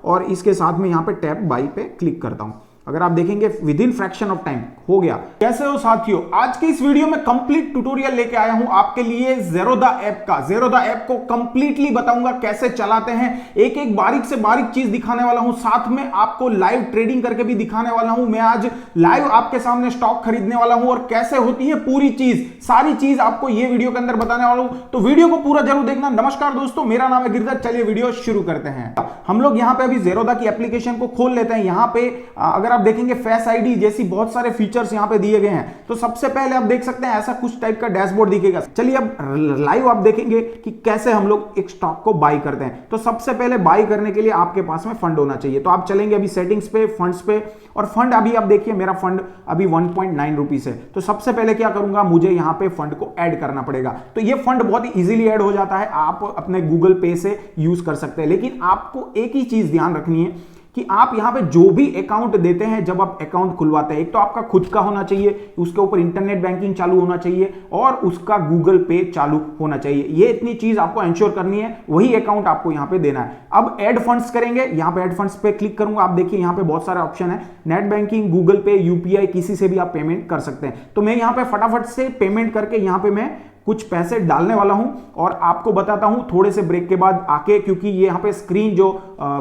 और इसके साथ में यहाँ पे टैप बाई पे क्लिक करता हूं। अगर आप देखेंगे with in fraction of time हो गया। कैसे हो साथियों, आज के इस वीडियो में कंप्लीट ट्यूटोरियल लेके आया हूं आपके लिए ज़ेरोधा ऐप का। ज़ेरोधा ऐप को कंप्लीटली बताऊंगा कैसे चलाते हैं, एक एक बारीक से बारीक चीज दिखाने वाला हूं, साथ में आपको लाइव ट्रेडिंग करके भी दिखाने वाला हूं। मैं आज लाइव आपके सामने स्टॉक खरीदने वाला हूं और कैसे होती है पूरी चीज, सारी चीज आपको ये वीडियो के अंदर बताने वाला हूं, तो वीडियो को पूरा जरूर देखना। नमस्कार दोस्तों, मेरा नाम है गिरिधर। चलिए वीडियो शुरू करते हैं। हम लोग यहां पे अभी ज़ेरोधा की एप्लीकेशन को खोल लेते हैं। यहां पे अगर आप देखेंगे फेस आईडी जैसी बहुत सारे फीचर्स यहां पे दिए गए हैं। तो सबसे पहले आप देख सकते हैं ऐसा कुछ टाइप का डैशबोर्ड दिखेगा। चलिए अब लाइव आप देखेंगे कि कैसे हम लोग एक स्टॉक को बाई करते हैं। तो सबसे पहले बाई करने के लिए आपके पास में फंड होना चाहिए। तो आप चलेंगे अभी सेटिंग्स पे, फंड्स पे, और फंड अभी आप देखिए मेरा फंड अभी 1.9 रुपीस है। तो सबसे पहले क्या करूंगा, मुझे यहां पे फंड को ऐड करना पड़ेगा। तो ये फंड बहुत ही इजीली ऐड हो जाता है, आप अपने गूगल पे से यूज कर सकते हैं। लेकिन आपको एक ही चीज ध्यान रखनी है कि आप यहां पे जो भी अकाउंट देते हैं, जब आप अकाउंट खुलवाते हैं, एक तो आपका खुद का होना चाहिए, उसके ऊपर इंटरनेट बैंकिंग चालू होना चाहिए और उसका गूगल पे चालू होना चाहिए। ये इतनी चीज आपको एंश्योर करनी है, वही अकाउंट आपको यहां पे देना है। अब ऐड फंड्स करेंगे, यहां पे ऐड फंड्स पे क्लिक करूंगा। आप देखिए यहां पे बहुत सारे ऑप्शन है, नेट बैंकिंग, गूगल पे, यूपीआई, किसी से भी आप पेमेंट कर सकते हैं। तो मैं यहां पे फटाफट से पेमेंट करके यहां पे मैं कुछ पैसे डालने वाला हूं और आपको बताता हूं थोड़े से ब्रेक के बाद आके, क्योंकि ये यहां पे स्क्रीन जो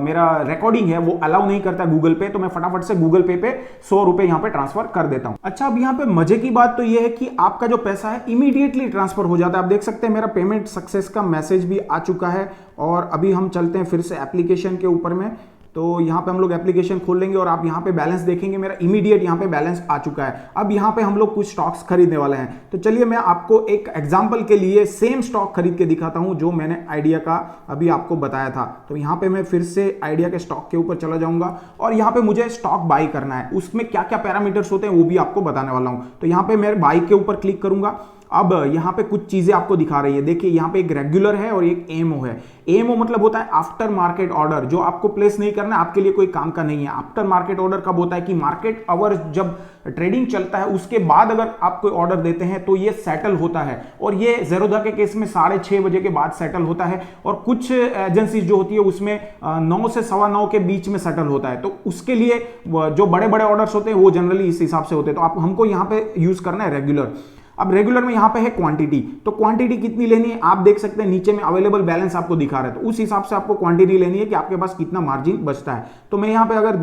मेरा रिकॉर्डिंग है वो अलाउ नहीं करता गूगल पे। तो मैं फटाफट से गूगल पे 100 रुपए यहां पे ट्रांसफर कर देता हूं। अच्छा, अब यहां पे मजे की बात तो ये है कि आपका जो पैसा है इमीडिएटली ट्रांसफर हो जाता है। आप देख सकते हैं मेरा पेमेंट सक्सेस का मैसेज भी आ चुका है। और अभी हम चलते हैं फिर से एप्लीकेशन के ऊपर में। तो यहाँ पे हम लोग एप्लीकेशन खोल लेंगे और आप यहाँ पे बैलेंस देखेंगे, मेरा इमीडिएट यहाँ पे बैलेंस आ चुका है। अब यहाँ पे हम लोग कुछ स्टॉक्स खरीदने वाले हैं। तो चलिए मैं आपको एक एग्जांपल के लिए सेम स्टॉक खरीद के दिखाता हूँ जो मैंने आइडिया का अभी आपको बताया था। तो यहाँ पे मैं फिर से आइडिया के स्टॉक के ऊपर चला जाऊंगा और यहाँ पे मुझे स्टॉक बाई करना है। उसमें क्या क्या पैरामीटर्स होते हैं वो भी आपको बताने वाला हूँ। तो यहाँ पे मैं बाई के ऊपर क्लिक करूंगा। अब यहाँ पे कुछ चीजें आपको दिखा रही है, देखिए यहाँ पे एक रेगुलर है और एक एमओ है। एमओ मतलब होता है आफ्टर मार्केट ऑर्डर, जो आपको प्लेस नहीं करना है, आपके लिए कोई काम का नहीं है। आफ्टर मार्केट ऑर्डर कब होता है कि मार्केट आवर्स जब ट्रेडिंग चलता है उसके बाद अगर आप कोई ऑर्डर देते हैं तो ये सेटल होता है। और ये ज़ेरोधा के केस में 6:30 बजे के बाद सेटल होता है। और कुछ एजेंसीज जो होती है उसमें 9 से 9:15 के बीच में सेटल होता है। तो उसके लिए जो बड़े बड़े ऑर्डर्स होते हैं वो जनरली इस हिसाब से होते हैं। तो आप हमको यहाँ पे यूज करना है रेगुलर। अब रेगुलर में यहां पे है क्वांटिटी, तो क्वांटिटी कितनी लेनी है आप देख सकते हैं नीचे में अवेलेबल बैलेंस आपको दिखा रहा है। तो उस हिसाब से आपको क्वांटिटी लेनी है कि आपके पास कितना मार्जिन बचता है। तो मैं यहां पे अगर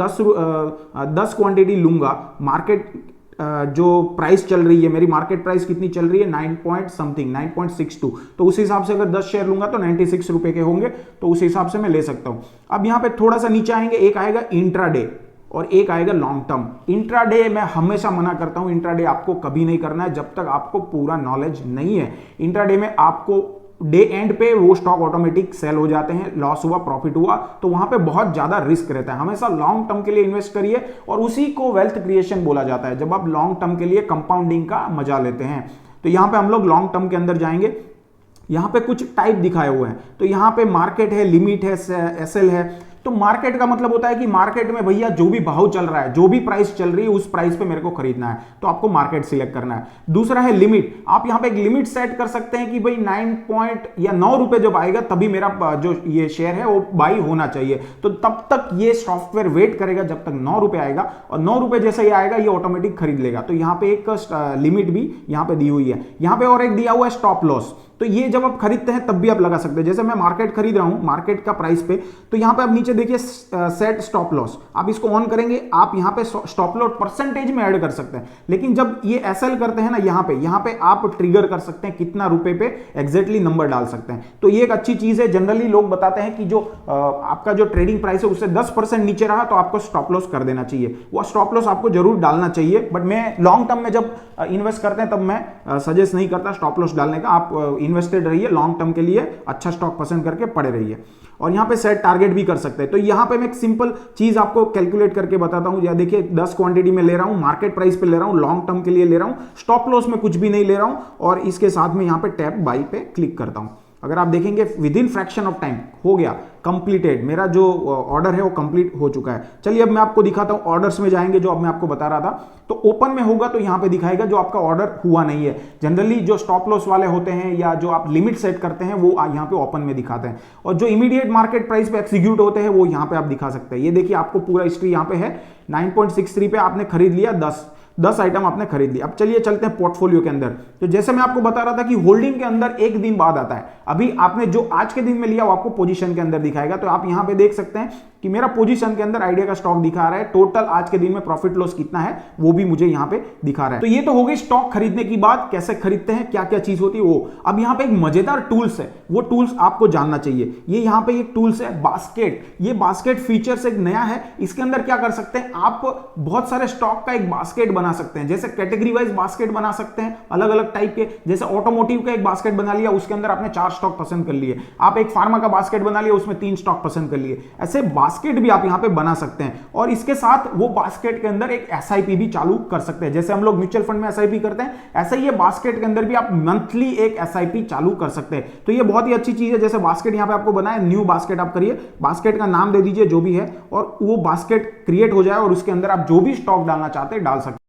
10 क्वांटिटी लूंगा, मार्केट जो प्राइस चल रही है, मेरी मार्केट प्राइस कितनी चल रही है 9.62, तो उस हिसाब से अगर 10 शेयर लूंगा तो 96 रुपए के होंगे। तो उस हिसाब से मैं ले सकता हूं। अब यहां पे थोड़ा सा नीचे आएंगे, एक आएगा इंट्राडे और एक आएगा लॉन्ग टर्म। इंट्राडे मैं हमेशा मना करता हूं, इंट्राडे आपको कभी नहीं करना है जब तक आपको पूरा नॉलेज नहीं है। इंट्राडे में आपको डे एंड पे वो स्टॉक ऑटोमेटिक सेल हो जाते हैं, लॉस हुआ प्रॉफिट हुआ तो वहां पे बहुत ज्यादा रिस्क रहता है। हमेशा लॉन्ग टर्म के लिए इन्वेस्ट करिए और उसी को वेल्थ क्रिएशन बोला जाता है, जब आप लॉन्ग टर्म के लिए कंपाउंडिंग का मजा लेते हैं। तो यहां पे हम लोग लॉन्ग टर्म के अंदर जाएंगे। यहां पे कुछ टाइप दिखाए हुए हैं। तो यहां पे मार्केट है, लिमिट है, एसएल है। तो मार्केट का मतलब होता है कि मार्केट में भैया जो भी भाव चल रहा है, जो भी प्राइस चल रही है उस प्राइस पे मेरे को खरीदना है, तो आपको मार्केट सिलेक्ट करना है। दूसरा है लिमिट, आप यहां पे एक लिमिट सेट कर सकते हैं कि भाई 9 रुपए जब आएगा तभी मेरा जो ये शेयर है वो बाई होना चाहिए। तो तब तक ये सॉफ्टवेयर वेट करेगा जब तक 9 रुपए आएगा, और 9 रुपए जैसे ही आएगा ये ऑटोमेटिक खरीद लेगा। तो यहां पे एक लिमिट भी यहां पे दी हुई है। यहां पे और एक दिया हुआ है स्टॉप लॉस। तो ये जब आप खरीदते हैं तब भी आप लगा सकते हैं। जैसे मैं मार्केट खरीद रहा हूं, मार्केट का प्राइस पे, तो यहां पे आप नीचे देखिए सेट स्टॉप लॉस, आप इसको ऑन करेंगे, आप यहां पे स्टॉप लॉस परसेंटेज में ऐड कर सकते हैं। लेकिन जब ये एसएल करते हैं ना, यहां पे आप ट्रिगर कर सकते हैं कितना रुपए पे एग्जैक्टली नंबर डाल सकते हैं। तो ये एक अच्छी चीज है। जनरली लोग बताते हैं कि जो आपका जो ट्रेडिंग प्राइस है उससे 10% नीचे रहा तो आपको स्टॉप लॉस कर देना चाहिए। वो स्टॉप लॉस आपको जरूर डालना चाहिए, बट मैं लॉन्ग टर्म में जब इन्वेस्ट करते हैं तब मैं सजेस्ट नहीं करता स्टॉप लॉस डालने का। आप इन्वेस्टेड रहिए, लॉन्ग टर्म के लिए अच्छा स्टॉक पसंद करके पड़े रहिए। और यहां पे सेट टारगेट भी कर सकते हैं। तो यहां पे मैं एक सिंपल चीज आपको कैलकुलेट करके बताता हूं। या देखिए 10 क्वांटिटी में ले रहा हूं, मार्केट प्राइस पे ले रहा हूं, लॉन्ग टर्म के लिए ले रहा हूं, स्टॉप लॉस में कुछ भी नहीं ले रहा हूं, और इसके साथ में यहां पे टैप बाई पे क्लिक करता हूं। अगर आप देखेंगे with in fraction of time हो गया कंप्लीटेड, मेरा जो ऑर्डर है वो कंप्लीट हो चुका है। चलिए अब मैं आपको दिखाता हूं, ऑर्डर्स में जाएंगे जो अब मैं आपको बता रहा था, तो ओपन में होगा तो यहां पे दिखाएगा जो आपका ऑर्डर हुआ नहीं है। जनरली जो स्टॉप लॉस वाले होते हैं या जो आप लिमिट सेट करते हैं वो यहां पे ओपन में दिखाते हैं, और जो इमीडिएट मार्केट प्राइस पे एक्सिक्यूट होते हैं वो यहां पे आप दिखा सकते हैं। ये देखिए आपको पूरा हिस्ट्री यहां पे है, 9.63 पे आपने खरीद लिया, 10 आइटम आपने खरीद लिया। अब चलिए चलते हैं पोर्टफोलियो के अंदर। तो जैसे मैं आपको बता रहा था कि होल्डिंग के अंदर एक दिन बाद आता है, अभी आपने जो आज के दिन में लिया वो आपको पोजीशन के अंदर दिखाएगा। तो आप यहां पे देख सकते हैं कि मेरा पोजीशन के अंदर आइडिया का स्टॉक दिखा रहा है, टोटल आज के दिन में प्रॉफिट लॉस कितना है वो भी मुझे यहां पे दिखा रहा है। तो ये तो हो गई स्टॉक खरीदने की बात, कैसे खरीदते हैं, क्या क्या चीज होती है वो। अब यहां पे एक मजेदार टूल्स है, वो टूल्स आपको जानना चाहिए। ये यहां पे एक टूल्स है बास्केट, ये बास्केट फीचर्स एक नया है। इसके अंदर क्या कर सकते हैं, आप बहुत सारे स्टॉक का एक बास्केट बना सकते हैं, जैसे कैटेगरी वाइज बास्केट बना सकते हैं अलग अलग टाइप के। जैसे ऑटोमोटिव का एक बास्केट बना लिया, उसके अंदर आपने 4 स्टॉक पसंद कर लिए। आप एक फार्मा का बास्केट बना लिया, उसमें 3 स्टॉक पसंद कर लिए। ऐसे बास्केट भी आप यहां पे बना सकते हैं, और इसके साथ वो बास्केट के अंदर एक एसआईपी भी चालू कर सकते हैं। जैसे हम लोग म्यूचुअल फंड में एसआईपी करते हैं, ऐसे ही ये बास्केट के अंदर भी आप मंथली एक एसआईपी चालू कर सकते हैं। तो ये बहुत ही अच्छी चीज है। जैसे बास्केट यहां पे आपको बनाए, न्यू बास्केट आप करिए, बास्केट का नाम दे दीजिए जो भी है, और वो बास्केट क्रिएट हो जाए और उसके अंदर आप जो भी स्टॉक डालना चाहते हैं डाल सकते हैं।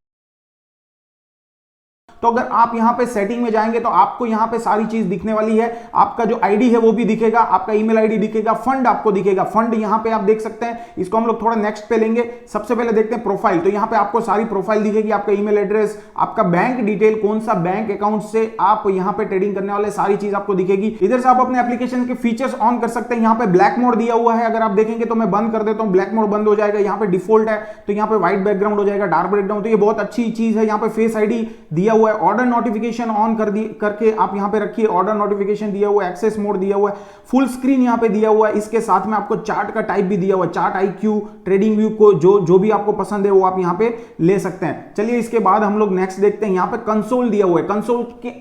तो अगर आप यहां पे सेटिंग में जाएंगे तो आपको यहां पे सारी चीज दिखने वाली है। आपका जो आईडी है वो भी दिखेगा, आपका ईमेल आईडी दिखेगा, फंड आपको दिखेगा। फंड यहां पे आप देख सकते हैं, इसको हम लोग थोड़ा नेक्स्ट पे लेंगे। सबसे पहले देखते हैं प्रोफाइल। तो यहां पे आपको सारी प्रोफाइल दिखेगी, आपका ईमेल एड्रेस, आपका बैंक डिटेल, कौन सा बैंक अकाउंट से आप यहां पे ट्रेडिंग करने वाले, सारी चीज आपको दिखेगी। इधर से आप अपने एप्लीकेशन के फीचर्स ऑन कर सकते हैं। यहां पे ब्लैक मोड दिया हुआ है, अगर आप देखेंगे तो मैं बंद कर देता हूं, ब्लैक मोड बंद हो जाएगा। यहां पे डिफॉल्ट है तो यहां पे व्हाइट बैकग्राउंड हो जाएगा, डार्क बैकग्राउंड। तो ये बहुत अच्छी चीज है। यहां पे फेस आईडी दिया हुआ है, ऑर्डर नोटिफिकेशन ऑन करके आप यहां पे रखिए, ऑर्डर नोटिफिकेशन दिया हुआ है, एक्सेस मोड दिया हुआ है, फुल स्क्रीन यहां पे दिया हुआ है। इसके साथ में आपको चार्ट का टाइप भी दिया हुआ है, चार्ट आईक्यू, ट्रेडिंग व्यू को जो भी आपको पसंद है वो आप यहां पे ले सकते हैं। चलिए इसके बाद हम लोग नेक्स्ट देखते हैं। यहां पे कंसोल दिया हुआ है।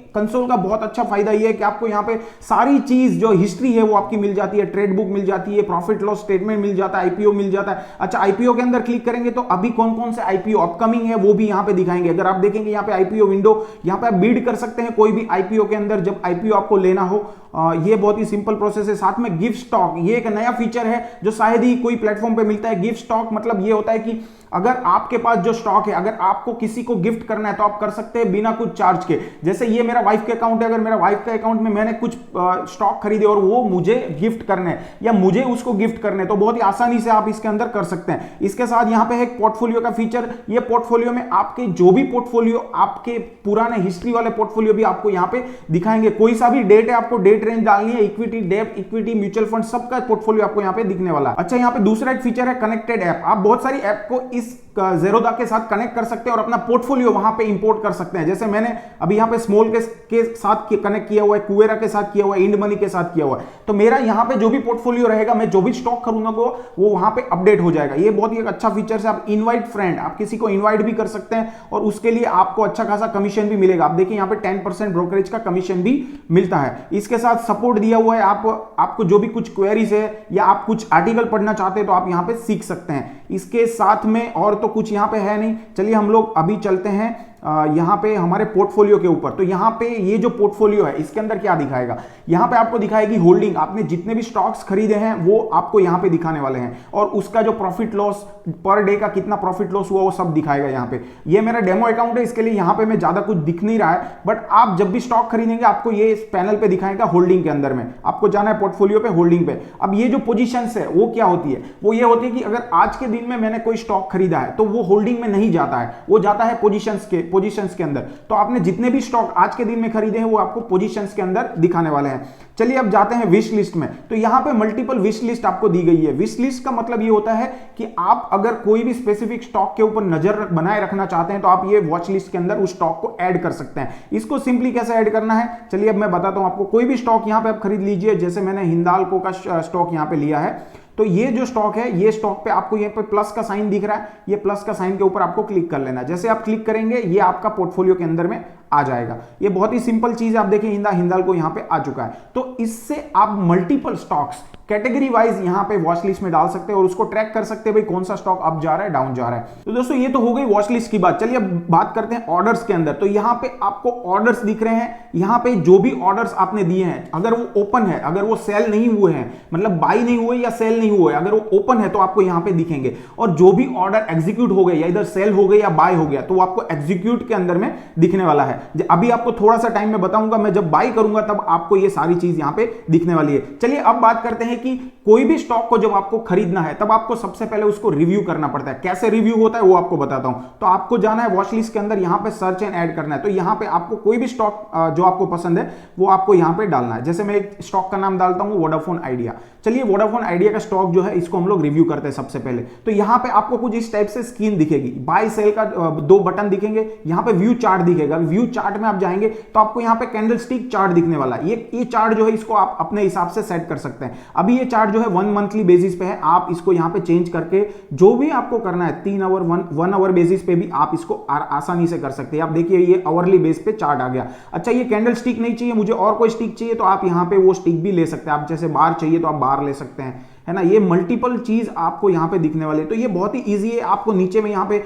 कंसोल का बहुत अच्छा फायदा ये है कि आपको यहां पे सारी चीज जो हिस्ट्री है वो आपकी मिल जाती है, ट्रेड बुक मिल जाती है, प्रॉफिट लॉस स्टेटमेंट मिल जाता है, आईपीओ मिल जाता है। अच्छा, आईपीओ के अंदर क्लिक करेंगे तो अभी कौन कौन से आईपीओ अपकमिंग है वो भी यहां पे दिखाएंगे। अगर आप देखेंगे यहां पे आईपीओ विंडो, यहां पे आप बीड कर सकते हैं कोई भी आईपीओ के अंदर जब आईपीओ आपको लेना हो। ये बहुत ही सिंपल प्रोसेस है। साथ में गिफ्ट स्टॉक, ये एक नया फीचर है जो शायद ही कोई प्लेटफॉर्म पे मिलता है। गिफ्ट स्टॉक मतलब ये होता है कि अगर आपके पास जो स्टॉक है, अगर आपको किसी को गिफ्ट करना है तो आप कर सकते हैं बिना कुछ चार्ज के। जैसे ये मेरा वाइफ के अकाउंट है, अगर मेरा वाइफ के अकाउंट में मैंने कुछ स्टॉक खरीदे और वो मुझे गिफ्ट करने हैं या मुझे उसको गिफ्ट करने, तो बहुत ही आसानी से आप इसके अंदर कर सकते हैं। इसके साथ यहां पे है एक पोर्टफोलियो का फीचर। ये पोर्टफोलियो में आपके जो भी पोर्टफोलियो, आपके पुराने हिस्ट्री वाले पोर्टफोलियो भी आपको यहां पे दिखाएंगे। कोई सा भी डेट है, आपको डेट रेंज डालनी है, इक्विटी, डेब्ट, इक्विटी, म्यूचुअल फंड, सबका पोर्टफोलियो आपको यहां पे दिखने वाला है। अच्छा, यहां पे दूसरा एक फीचर है कनेक्टेड ऐप। आप बहुत सारी ऐप को इस ज़ेरोधा के साथ कनेक्ट कर सकते हैं और अपना पोर्टफोलियो वहां पे इंपोर्ट कर सकते हैं। जैसे मैंने अभी यहां पे स्मॉल के साथ कनेक्ट किया हुआ है, कुवेरा के साथ किया हुआ है, इंड मनी के साथ किया हुआ है। तो मेरा यहां पे जो भी पोर्टफोलियो रहेगा, मैं जो भी स्टॉक खरीदूंगा वो वहां पे अपडेट हो जाएगा। ये बहुत ही एक अच्छा फीचर है। आप इनवाइट फ्रेंड, आप किसी को इनवाइट भी कर सकते हैं और उसके लिए आपको अच्छा खासा कमीशन भी मिलेगा। आप देखिए यहां पे 10% ब्रोकरेज का कमीशन भी मिलता है। इसके साथ सपोर्ट दिया हुआ है, आपको जो भी कुछ क्वेरीज है या आप कुछ आर्टिकल पढ़ना चाहते हैं तो आप यहां पे सीख सकते हैं। इसके साथ में और तो कुछ यहां पे है नहीं। चलिए हम लोग अभी चलते हैं यहां पे हमारे पोर्टफोलियो के ऊपर। तो यहां पे ये जो पोर्टफोलियो है इसके अंदर क्या दिखाएगा, यहां पे आपको दिखाएगी होल्डिंग। आपने जितने भी स्टॉक्स खरीदे हैं वो आपको यहां पे दिखाने वाले हैं, और उसका जो प्रॉफिट लॉस पर डे का कितना प्रॉफिट लॉस हुआ वो सब दिखाएगा यहां पे। ये मेरा डेमो अकाउंट है, इसके लिए यहां पे मैं ज्यादा कुछ दिख नहीं रहा है, बट आप जब भी स्टॉक खरीदेंगे आपको ये इस पैनल पे दिखाएगा होल्डिंग के अंदर में। आपको जाना है पोर्टफोलियो पे, होल्डिंग पे। अब ये जो पोजीशंस है वो क्या होती है, वो ये होती है कि अगर आज के दिन में मैंने कोई स्टॉक खरीदा है तो वो होल्डिंग में नहीं जाता है, वो जाता है पोजीशंस के अंदर। तो आपने जितने भी स्टॉक आज के दिन में खरीदे हैं वो आपको पोजीशंस के अंदर दिखाने वाले हैं। चलिए अब जाते हैं विश लिस्ट में। तो यहां पे मल्टीपल विश लिस्ट आपको दी गई है। विश लिस्ट का मतलब ये होता है कि आप अगर कोई भी स्पेसिफिक स्टॉक के ऊपर नजर बनाए रखना चाहते हैं तो आप ये वॉच लिस्ट के अंदर उस स्टॉक को ऐड कर सकते हैं। इसको सिंपली कैसे ऐड करना है, चलिए अब मैं बताता हूं आपको। कोई भी स्टॉक यहां पे आप खरीद लीजिए, जैसे मैंने हिंदाल्को का स्टॉक यहां पे लिया है। तो ये जो स्टॉक है, ये स्टॉक पे आपको यहाँ पे प्लस का साइन दिख रहा है, ये प्लस का साइन के ऊपर आपको क्लिक कर लेना है। जैसे आप क्लिक करेंगे ये आपका पोर्टफोलियो के अंदर में आ जाएगा। ये बहुत ही सिंपल चीज है। आप देखिए हिंदाल्को यहाँ पे आ चुका है। तो इससे आप मल्टीपल स्टॉक्स कैटेगरी वाइज यहां पे वॉच लिस्ट में डाल सकते हैं और उसको ट्रैक कर सकते हैं भाई कौन सा स्टॉक अप जा रहा है डाउन जा रहा है। तो दोस्तों ये तो हो गई वॉच लिस्ट की बात। चलिए अब बात करते हैं ऑर्डर्स के अंदर। तो यहां पे आपको ऑर्डर्स दिख रहे हैं, यहां पे जो भी ऑर्डर्स आपने दिए हैं अगर वो ओपन है, अगर वो सेल नहीं हुए हैं, मतलब बाई नहीं हुए या सेल नहीं हुए, अगर वो ओपन है तो आपको यहां पे दिखेंगे। और जो भी ऑर्डर एग्जीक्यूट हो गए या इधर सेल हो गए या बाय हो गया तो वो आपको एग्जीक्यूट के अंदर में दिखने वाला है। अभी आपको थोड़ा सा टाइम में बताऊंगा, मैं जब बाय करूंगा तब आपको ये सारी चीज यहां पे दिखने वाली है। चलिए अब बात करते हैं कि कोई भी स्टॉक को जब आपको खरीदना है तब आपको सबसे पहले उसको रिव्यू करना पड़ता है। कैसे रिव्यू होता है वो आपको बताता हूं। तो आपको जाना है वॉच लिस्ट के अंदर, यहां पे सर्च एंड ऐड करना है। तो यहां पे आपको कोई भी स्टॉक जो आपको पसंद है वो आपको यहां पे डालना है। जैसे मैं एक स्टॉक का नाम डालता हूं वोडाफोन आइडिया। चलिए वोडाफोन आइडिया का स्टॉक जो है इसको हम लोग रिव्यू करते हैं सबसे पहले। तो यहां पे आपको कुछ इस टाइप से स्क्रीन दिखेगी, बाय सेल का दो बटन दिखेंगे, यहां पे व्यू चार्ट दिखेगा। व्यू चार्ट में आप जाएंगे तो आपको यहां पे कैंडलस्टिक चार्ट दिखने वाला है। ये चार्ट जो है इसको आप अपने हिसाब से सेट कर सकते हैं। अभी ये चार्ट जो है 1 मंथली बेसिस पे है, आप इसको यहां पे चेंज करके जो भी आपको करना है 3 आवर 1 आवर बेसिस पे भी आप इसको आसानी से कर सकते हैं। आप देखिए ये आवरली बेस पे चार्ट आ गया। अच्छा ये कैंडल स्टिक नहीं चाहिए, मुझे और कोई स्टिक चाहिए तो आप यहां पे वो स्टिक भी ले सकते हैं। आप जैसे बार चाहिए तो आप बार ले सकते हैं, है ना। ये मल्टीपल चीज आपको यहां पे दिखने वाले। तो ये बहुत ही इजी है। आपको नीचे में यहां पे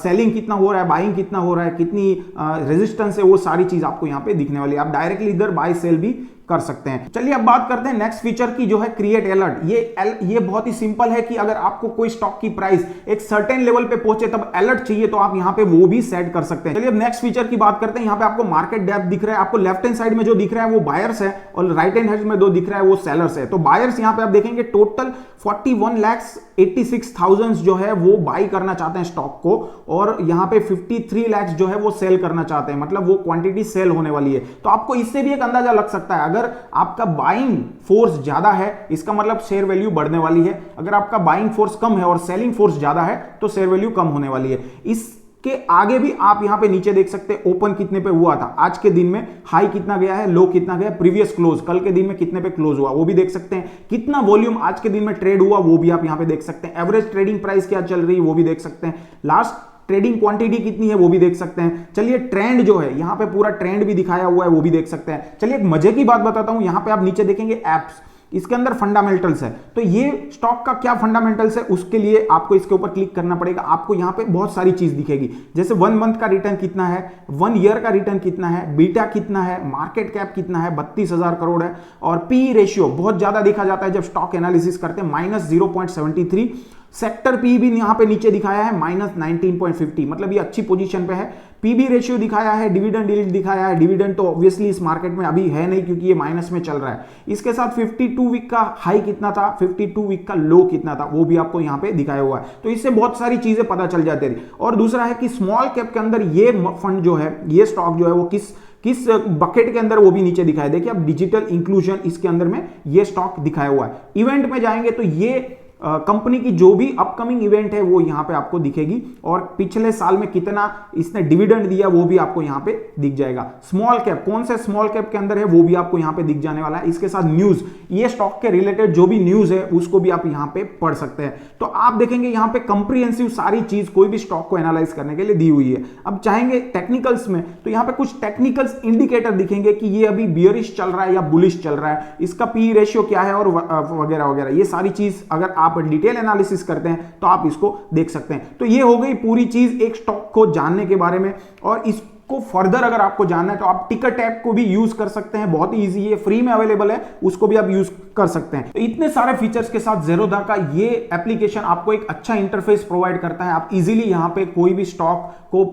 सेलिंग कितना हो रहा है, बाइंग कितना हो रहा है, कितनी रेजिस्टेंस है, वो सारी चीज आपको यहां पे दिखने वाली है। आप डायरेक्टली इधर बाय सेल भी कर सकते हैं। चलिए अब बात करते हैं नेक्स्ट फीचर की जो है क्रिएट अलर्ट। ये बहुत ही सिंपल है कि अगर आपको कोई स्टॉक की प्राइस एक सर्टेन लेवल पे पहुंचे तब अलर्ट चाहिए तो आप यहां पे वो भी सेट कर सकते हैं। चलिए अब नेक्स्ट फीचर की बात करते हैं। यहां पे आपको मार्केट डेप्थ दिख रहा है, आपको लेफ्ट हैंड साइड में जो दिख रहा है वो बायर्स है और राइट हैंड में जो दिख रहा है वो सेलर्स है। तो बायर्स यहां पे आप देखेंगे टोटल 41,86,000 जो है वो बाई करना चाहते हैं स्टॉक को, और यहां पे 53 लाख जो है वो सेल करना चाहते हैं, मतलब वो क्वांटिटी सेल होने वाली है। तो आपको इससे भी एक अंदाजा लग सकता है, अगर आपका बाइंग फोर्स ज्यादा है इसका मतलब शेयर वैल्यू बढ़ने वाली है, अगर आपका बाइंग फोर्स कम है और सेलिंग फोर्स ज्यादा है तो शेयर वैल्यू कम होने वाली है। इसके आगे भी आप यहां पे नीचे देख सकते हैं ओपन कितने पे हुआ था, आज के दिन में हाई कितना गया है, लो कितना गया, प्रीवियस क्लोज कल के दिन में कितने पे क्लोज हुआ वो भी देख सकते हैं, कितना वॉल्यूम आज के दिन में ट्रेड हुआ वो भी आप यहां पे देख सकते हैं, एवरेज ट्रेडिंग प्राइस क्या चल रही है वो भी देख सकते हैं, लास्ट ट्रेडिंग क्वांटिटी कितनी है वो भी देख सकते हैं। चलिए ट्रेंड जो है यहां पे पूरा ट्रेंड भी दिखाया हुआ है वो भी देख सकते हैं। चलिए एक मजे की बात बताता हूं, यहां पे आप नीचे देखेंगे एप्स, इसके अंदर फंडामेंटल्स है। तो ये स्टॉक का क्या फंडामेंटल्स है उसके लिए आपको इसके ऊपर क्लिक करना पड़ेगा। आपको यहां पे बहुत सारी चीज दिखेगी, जैसे 1 मंथ का रिटर्न कितना है, 1 ईयर का रिटर्न कितना है, बीटा कितना है, मार्केट कैप कितना है, 32,000 करोड़ है, और पी रेशियो बहुत ज्यादा देखा जाता है जब स्टॉक एनालिसिस करते हैं, -0.73। सेक्टर पी भी यहां पे नीचे दिखाया है -19.50, मतलब ये अच्छी पोजीशन पे है। पीबी रेशियो दिखाया है, डिविडेंड यील्ड दिखाया है, डिविडेंड तो ऑब्वियसली इस मार्केट में अभी है नहीं क्योंकि ये माइनस में चल रहा है। इसके साथ 52 वीक का हाई कितना था, 52 वीक का लो कितना था वो भी आपको यहां पे दिखाया हुआ है। तो इससे बहुत सारी चीजें पता चल जाती है। और दूसरा है कि स्मॉल कैप के अंदर ये फंड जो है, ये स्टॉक जो है वो किस बकेट के अंदर वो भी नीचे दिखाया। देखिए अब डिजिटल इंक्लूजन इसके अंदर में ये स्टॉक दिखाया हुआ है। इवेंट में जाएंगे तो ये कंपनी की जो भी अपकमिंग इवेंट है वो यहां पे आपको दिखेगी, और पिछले साल में कितना इसने डिविडेंड दिया वो भी आपको यहां पे दिख जाएगा। स्मॉल कैप कौन से स्मॉल कैप के अंदर है वो भी आपको यहां पे दिख जाने वाला है। इसके साथ न्यूज, ये स्टॉक के रिलेटेड जो भी न्यूज है उसको भी आप यहां पे पढ़ सकते हैं। तो आप देखेंगे यहां पे कंप्रिहेंसिव सारी चीज कोई भी स्टॉक को एनालाइज करने के लिए दी हुई है। अब चाहेंगे टेक्निकल्स में तो यहां पे कुछ टेक्निकल्स इंडिकेटर दिखेंगे कि ये अभी बियरिश चल रहा है या बुलिश चल रहा है, इसका पी रेशियो क्या है और वगैरह वगैरह। ये सारी चीज अगर आप डिटेल एनालिसिस करते हैं तो आप इसको देख सकते हैं। तो ये हो गई पूरी चीज एक स्टॉक को जानने के बारे में। और इसको फर्दर अगर आपको जानना है तो आप टिकर ऐप को भी यूज कर सकते हैं, बहुत ही इजी है, फ्री में अवेलेबल है, उसको भी आप यूज कर सकते हैं। तो इतने सारे फीचर्स के साथ ज़ेरोधा का ये एप्लीकेशन आपको एक अच्छा इंटरफेस प्रोवाइड करता है। आप इजीली यहां पे कोई भी स्टॉक को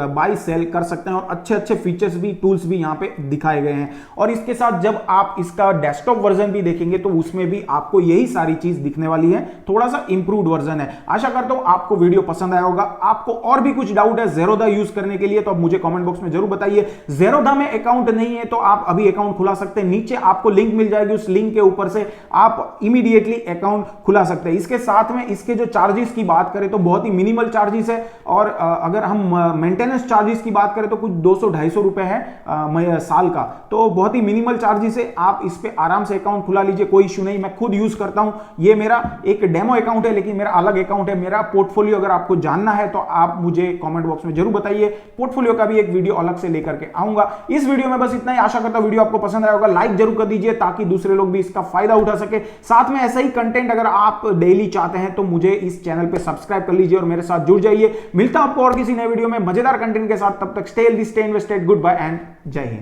बाय सेल कर सकते हैं, और अच्छे अच्छे फीचर्स भी, टूल्स भी यहां पे दिखाए गए हैं। और इसके साथ जब आप इसका डेस्कटॉप वर्जन भी देखेंगे तो उसमें भी आपको यही सारी चीज दिखने वाली है, थोड़ा सा इंप्रूव्ड वर्जन है। आशा करता हूं आपको वीडियो पसंद आया होगा। आपको और भी कुछ डाउट है ज़ेरोधा यूज करने के लिए तो आप मुझे कमेंट बॉक्स में जरूर बताइए। ज़ेरोधा में अकाउंट नहीं है तो आप अभी अकाउंट खुला सकते हैं, नीचे आपको लिंक मिल जाएगी, उस लिंक के ऊपर से आप इमीडिएटली अकाउंट खुला सकते हैं। इसके साथ में इसके जो चार्जेस की बात करें तो बहुत ही मिनिमल चार्जेस है, और अगर हम मेंटेनेंस चार्जेस की बात करें तो कुछ 200-250 रुपए है साल का, तो बहुत ही मिनिमल चार्जेस है। आप इस पे आराम से अकाउंट खुला लीजिए, कोई इशू नहीं। मैं खुद यूज करता हूं, ये मेरा एक डेमो अकाउंट है लेकिन मेरा अलग अकाउंट है। मेरा पोर्टफोलियो अगर आपको जानना है तो आप मुझे कमेंट बॉक्स में जरूर बताइए, पोर्टफोलियो का भी एक वीडियो अलग से लेकर के आऊंगा। इस वीडियो में बस इतना ही, आशा करता हूं वीडियो आपको पसंद आया होगा। लाइक जरूर कर दीजिए ताकि दूसरे लोग भी इसका फायदा उठा सके। साथ में ऐसा ही कंटेंट अगर आप डेली चाहते हैं तो मुझे इस चैनल पे सब्सक्राइब कर लीजिए और मेरे साथ जुड़ जाइए। मिलता हूं आपको और किसी नए वीडियो में मजेदार कंटेंट के साथ, तब तक stay healthy, stay invested, good bye and जय हिंद।